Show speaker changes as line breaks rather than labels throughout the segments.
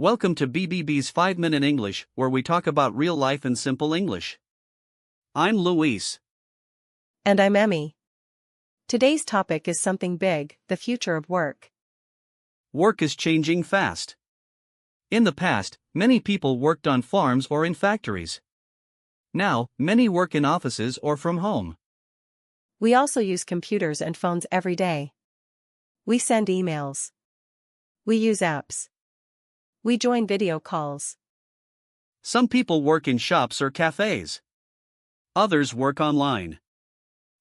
Welcome to BBB's 5-Minute English, where we talk about real life and simple English. I'm Luis.
And I'm Emmy. Today's topic is something big, the future of work.
Work is changing fast. In the past, many people worked on farms or in factories. Now, many work in offices or from home.
We also use computers and phones every day. We send emails. We use apps. We join video calls.
Some people work in shops or cafes. Others work online.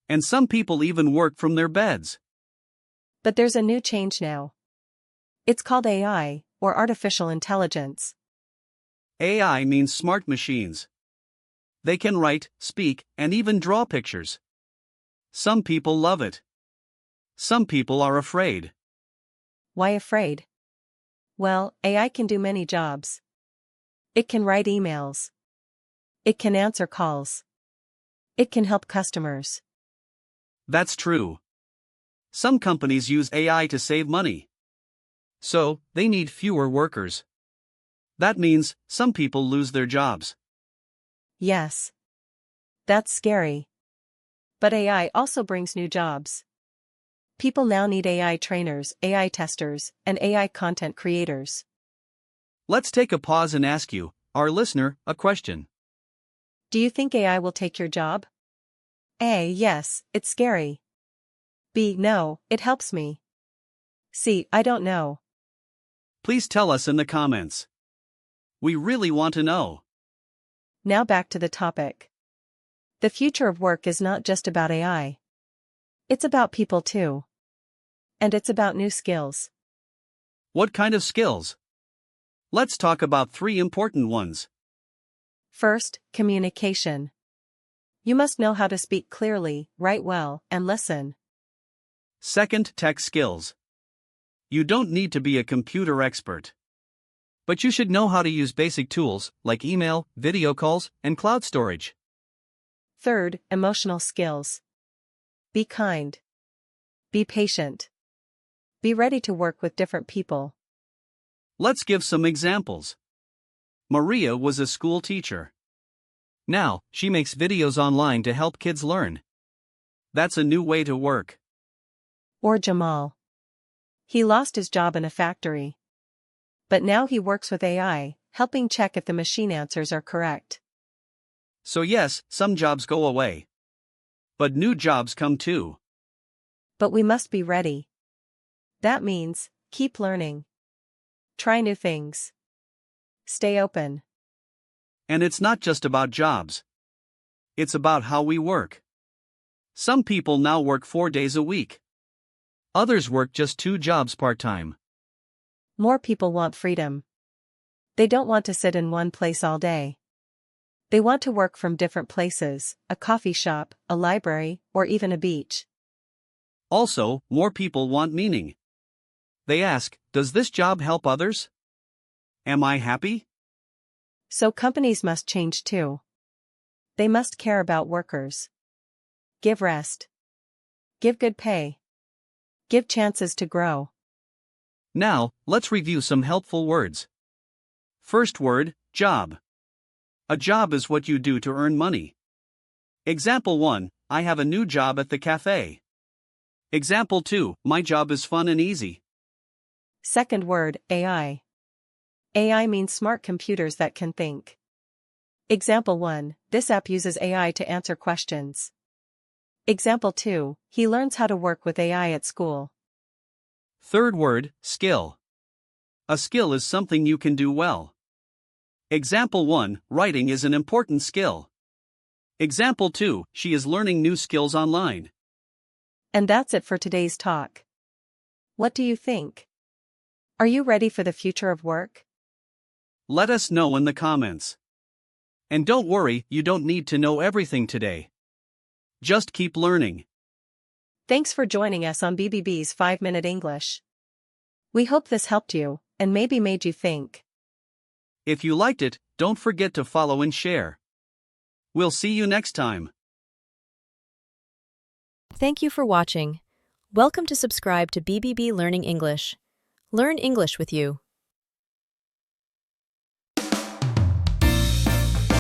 And some people even work from their beds.
But there's a new change now. It's called AI, or artificial intelligence.
AI means smart machines. They can write, speak, and even draw pictures. Some people love it. Some people are afraid.
Why afraid? Well, AI can do many jobs. It can write emails. It can answer calls. It can help customers.
That's true. Some companies use AI to save money. So, they need fewer workers. That means some people lose their jobs.
Yes. That's scary. But AI also brings new jobs. People now need AI trainers, AI testers, and AI content creators.
Let's take a pause and ask you, our listener, a question.
Do you think AI will take your job? A. Yes, it's scary. B. No, it helps me. C. I don't know.
Please tell us in the comments. We really want to know.
Now back to the topic. The future of work is not just about AI. It's about people too. And it's about new skills.
What kind of skills? Let's talk about 3 important ones.
First, communication. You must know how to speak clearly, write well, and listen.
Second, tech skills. You don't need to be a computer expert. But you should know how to use basic tools like email, video calls, and cloud storage.
Third, emotional skills. Be kind. Be patient. Be ready to work with different people.
Let's give some examples. Maria was a school teacher. Now, she makes videos online to help kids learn. That's a new way to work.
Or Jamal. He lost his job in a factory. But now he works with AI, helping check if the machine answers are correct.
So yes, some jobs go away. But new jobs come too.
But we must be ready. That means, keep learning. Try new things. Stay open.
And it's not just about jobs. It's about how we work. Some people now work 4 days a week. Others work just 2 jobs part-time.
More people want freedom. They don't want to sit in one place all day. They want to work from different places, a coffee shop, a library, or even a beach.
Also, more people want meaning. They ask, does this job help others? Am I happy?
So companies must change too. They must care about workers. Give rest. Give good pay. Give chances to grow.
Now, let's review some helpful words. First word, job. A job is what you do to earn money. Example 1, I have a new job at the cafe. Example 2, my job is fun and easy.
Second word, AI. AI means smart computers that can think. Example 1, this app uses AI to answer questions. Example 2, he learns how to work with AI at school.
Third word, skill. A skill is something you can do well. Example 1, writing is an important skill. Example 2, she is learning new skills online.
And that's it for today's talk. What do you think? Are you ready for the future of work?
Let us know in the comments. And don't worry, you don't need to know everything today. Just keep learning.
Thanks for joining us on BBB's 5-Minute English. We hope this helped you, and maybe made you think.
If you liked it, don't forget to follow and share. We'll see you next time.
Thank you for watching. Welcome to subscribe to BBB Learning English. Learn English with you.